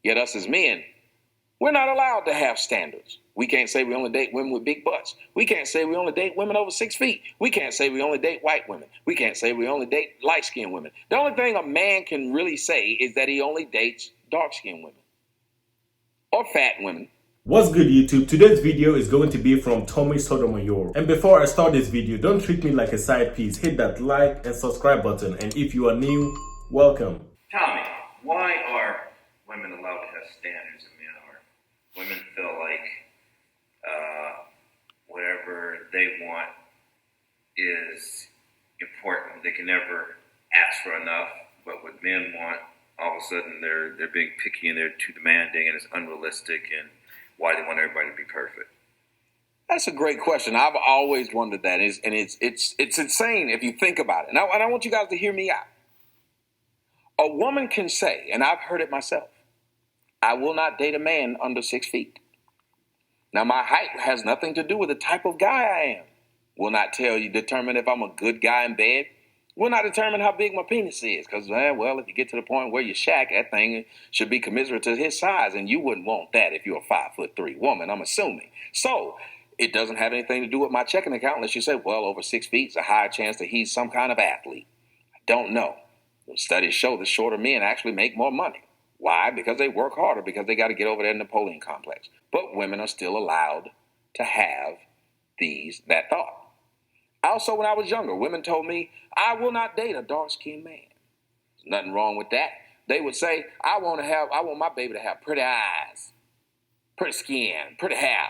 Yet us as men, we're not allowed to have standards. We can't say we only date women with big butts. We can't say we only date women over 6 feet. We can't say we only date white women. We can't say we only date light-skinned women. The only thing a man can really say is that he only dates dark-skinned women or fat women. What's good, YouTube? Today's video is going to be from Tommy Sotomayor. And before I start this video, don't treat me like a side piece. Hit that like and subscribe button. And if you are new, welcome. Tommy, why are women allowed to have standards and men aren't? Women feel like whatever they want is important. They can never ask for enough. But what men want, all of a sudden they're being picky and they're too demanding and it's unrealistic, and why they want everybody to be perfect. That's a great question. I've always wondered that, and it's insane if you think about it. Now, and I want you guys to hear me out. A woman can say, and I've heard it myself, I will not date a man under 6 feet. Now, my height has nothing to do with the type of guy I am. Will not determine if I'm a good guy in bed. Will not determine how big my penis is. Because, well, if you get to the point where you shack, that thing should be commensurate to his size. And you wouldn't want that if you're a 5'3" woman, I'm assuming. So, it doesn't have anything to do with my checking account unless you say, well, over 6 feet is a higher chance that he's some kind of athlete. I don't know. Studies show that shorter men actually make more money. Why? Because they work harder, because they got to get over that Napoleon complex. But women are still allowed to have that thought. Also, when I was younger, women told me, I will not date a dark-skinned man. There's nothing wrong with that. They would say, I want my baby to have pretty eyes, pretty skin, pretty hair.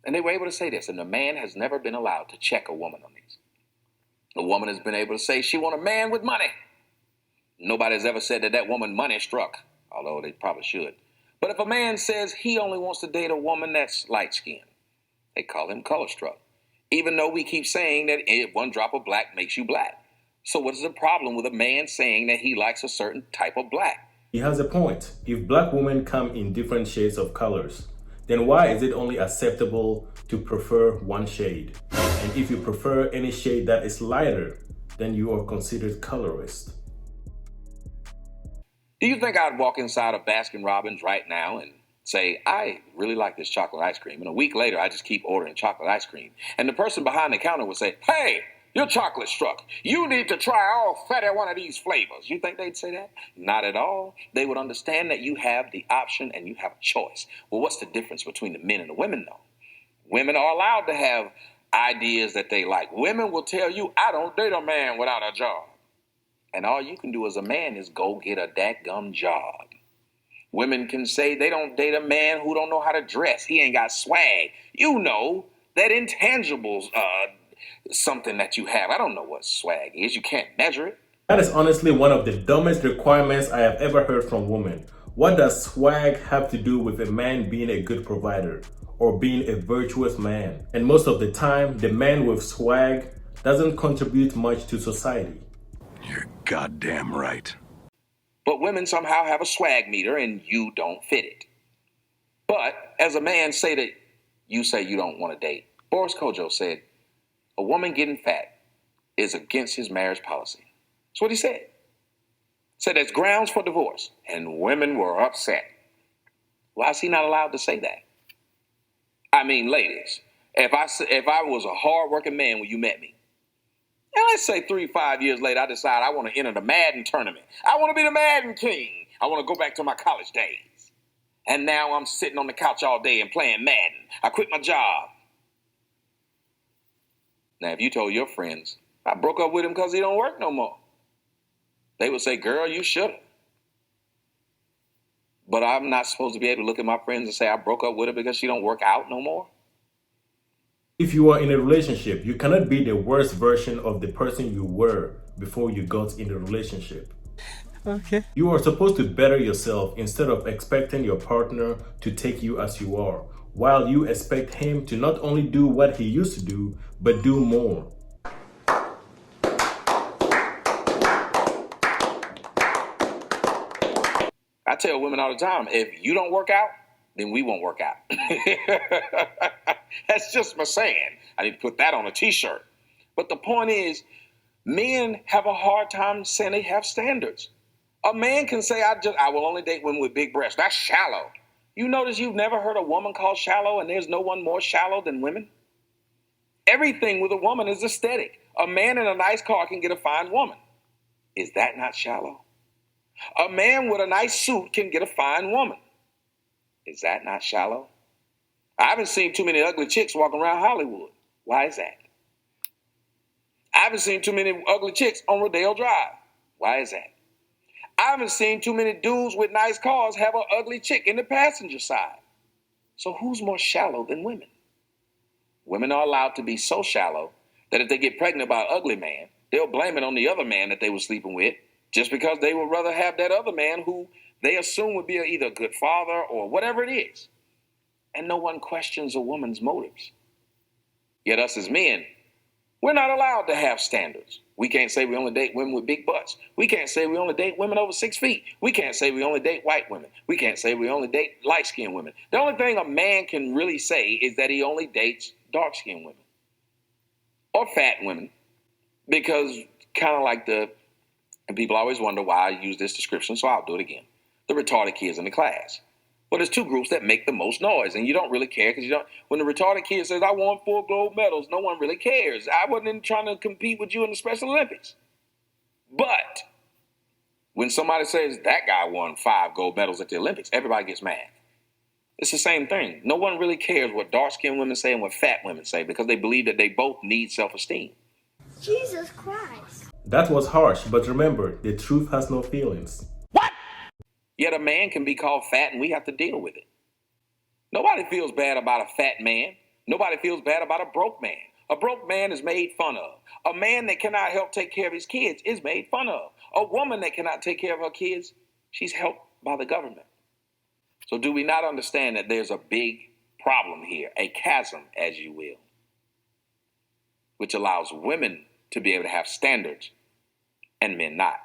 And they were able to say this, and the man has never been allowed to check a woman on these. The woman has been able to say she want a man with money. Nobody's ever said that woman money struck, although they probably should. But if a man says he only wants to date a woman that's light-skinned, they call him color struck. Even though we keep saying that one drop of black makes you black. So what is the problem with a man saying that he likes a certain type of black? He has a point. If black women come in different shades of colors, then why is it only acceptable to prefer one shade? And if you prefer any shade that is lighter, then you are considered colorist. Do you think I'd walk inside of Baskin-Robbins right now and say, I really like this chocolate ice cream, and a week later I just keep ordering chocolate ice cream, and the person behind the counter would say, hey, you're chocolate struck. You need to try all 31 of these flavors. You think they'd say that? Not at all. They would understand that you have the option and you have a choice. Well, what's the difference between the men and the women, though? Women are allowed to have ideas that they like. Women will tell you, I don't date a man without a job. And all you can do as a man is go get a dadgum job. Women can say they don't date a man who don't know how to dress. He ain't got swag. You know, that intangible's something that you have. I don't know what swag is. You can't measure it. That is honestly one of the dumbest requirements I have ever heard from women. What does swag have to do with a man being a good provider or being a virtuous man? And most of the time, the man with swag doesn't contribute much to society. You're goddamn right. But women somehow have a swag meter and you don't fit it. But as a man, say that you say you don't want to date. Boris Kojo said, a woman getting fat is against his marriage policy. That's what he said. Said there's grounds for divorce, and women were upset. Why is he not allowed to say that? I mean, ladies, if I was a hard-working man when you met me, and let's say 3-5 years later, I decide I want to enter the Madden tournament. I want to be the Madden king. I want to go back to my college days. And now I'm sitting on the couch all day and playing Madden. I quit my job. Now, if you told your friends, I broke up with him because he don't work no more, they would say, girl, you should have. But I'm not supposed to be able to look at my friends and say I broke up with her because she don't work out no more. If you are in a relationship, you cannot be the worst version of the person you were before you got in the relationship. Okay. You are supposed to better yourself instead of expecting your partner to take you as you are, while you expect him to not only do what he used to do, but do more. I tell women all the time, if you don't work out, then we won't work out. That's just my saying. I need to put that on a t-shirt. But the point is, men have a hard time saying they have standards. A man can say, I will only date women with big breasts. That's shallow. You notice you've never heard a woman called shallow, and there's no one more shallow than women? Everything with a woman is aesthetic. A man in a nice car can get a fine woman. Is that not shallow? A man with a nice suit can get a fine woman. Is that not shallow? I haven't seen too many ugly chicks walking around Hollywood. Why is that? I haven't seen too many ugly chicks on Rodeo Drive. Why is that? I haven't seen too many dudes with nice cars have an ugly chick in the passenger side. So who's more shallow than women? Women are allowed to be so shallow that if they get pregnant by an ugly man, they'll blame it on the other man that they were sleeping with, just because they would rather have that other man who they assume would be either a good father or whatever it is. And no one questions a woman's motives. Yet us as men, we're not allowed to have standards. We can't say we only date women with big butts. We can't say we only date women over 6 feet. We can't say we only date white women. We can't say we only date light-skinned women. The only thing a man can really say is that he only dates dark-skinned women or fat women, because kind of like and people always wonder why I use this description, so I'll do it again. The retarded kids in the class. Well, there's two groups that make the most noise, and you don't really care because when the retarded kid says, I won 4 gold medals, no one really cares. I wasn't even trying to compete with you in the Special Olympics. But when somebody says that guy won 5 gold medals at the Olympics, everybody gets mad. It's the same thing. No one really cares what dark-skinned women say and what fat women say, because they believe that they both need self-esteem. Jesus Christ. That was harsh, but remember, the truth has no feelings. Yet a man can be called fat and we have to deal with it. Nobody feels bad about a fat man. Nobody feels bad about a broke man. A broke man is made fun of. A man that cannot help take care of his kids is made fun of. A woman that cannot take care of her kids, she's helped by the government. So do we not understand that there's a big problem here, a chasm, as you will, which allows women to be able to have standards and men not?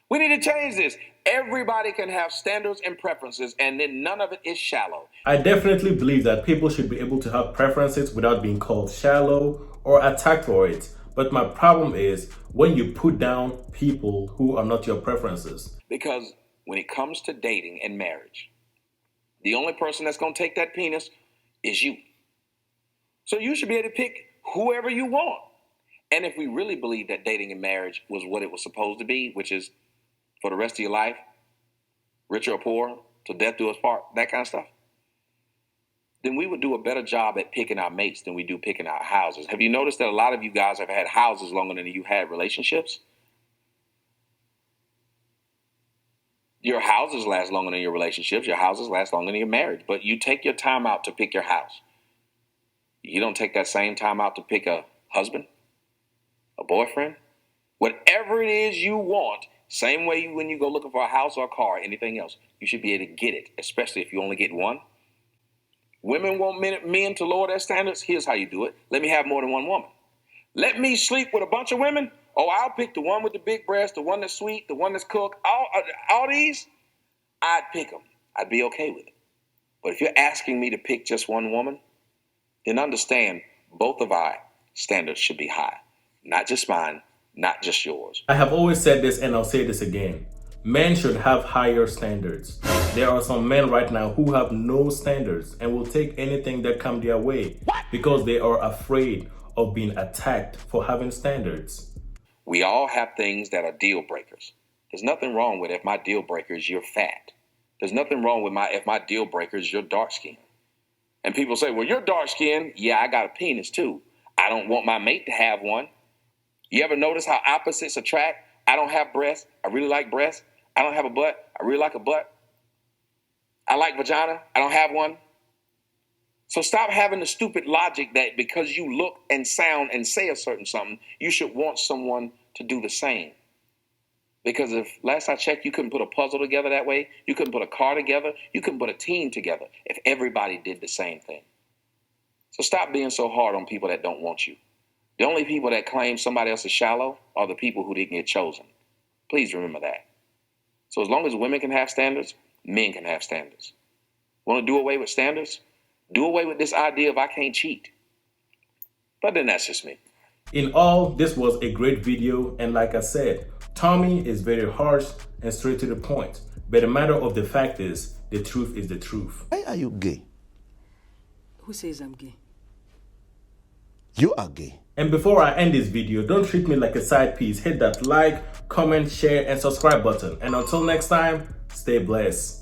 We need to change this. Everybody can have standards and preferences, and then none of it is shallow. I definitely believe that people should be able to have preferences without being called shallow or attacked for it. But my problem is when you put down people who are not your preferences. Because when it comes to dating and marriage, the only person that's going to take that penis is you. So you should be able to pick whoever you want. And if we really believe that dating and marriage was what it was supposed to be, which is for the rest of your life, rich or poor, till death do us part, that kind of stuff, then we would do a better job at picking our mates than we do picking our houses. Have you noticed that a lot of you guys have had houses longer than you had relationships? Your houses last longer than your relationships. Your houses last longer than your marriage. But you take your time out to pick your house. You don't take that same time out to pick a husband, a boyfriend, whatever it is you want. Same way when you go looking for a house or a car or anything else, you should be able to get it, especially if you only get one. Women want men to lower their standards. Here's how you do it. Let me have more than one woman. Let me sleep with a bunch of women. Oh, I'll pick the one with the big breast, the one that's sweet, the one that's cooked. All these, I'd pick them. I'd be okay with it. But if you're asking me to pick just one woman, then understand both of our standards should be high. Not just mine, not just yours. I have always said this and I'll say this again. Men should have higher standards. There are some men right now who have no standards and will take anything that comes their way because they are afraid of being attacked for having standards. We all have things that are deal breakers. There's nothing wrong with if my deal breaker is you're fat. There's nothing wrong with if my deal breaker is you're dark skinned. And people say, well, you're dark skinned. Yeah, I got a penis too. I don't want my mate to have one. You ever notice how opposites attract? I don't have breasts. I really like breasts. I don't have a butt. I really like a butt. I like vagina. I don't have one. So stop having the stupid logic that because you look and sound and say a certain something, you should want someone to do the same. Because if last I checked, you couldn't put a puzzle together that way. You couldn't put a car together. You couldn't put a team together if everybody did the same thing. So stop being so hard on people that don't want you. The only people that claim somebody else is shallow are the people who didn't get chosen. Please remember that. So as long as women can have standards, men can have standards. Want to do away with standards? Do away with this idea of I can't cheat. But then that's just me. In all, this was a great video, and like I said, Tommy is very harsh and straight to the point, but the matter of the fact is, the truth is the truth. Why are you gay? Who says I'm gay? You are gay. And before I end this video, don't treat me like a side piece. Hit that like, comment, share, and subscribe button. And until next time, stay blessed.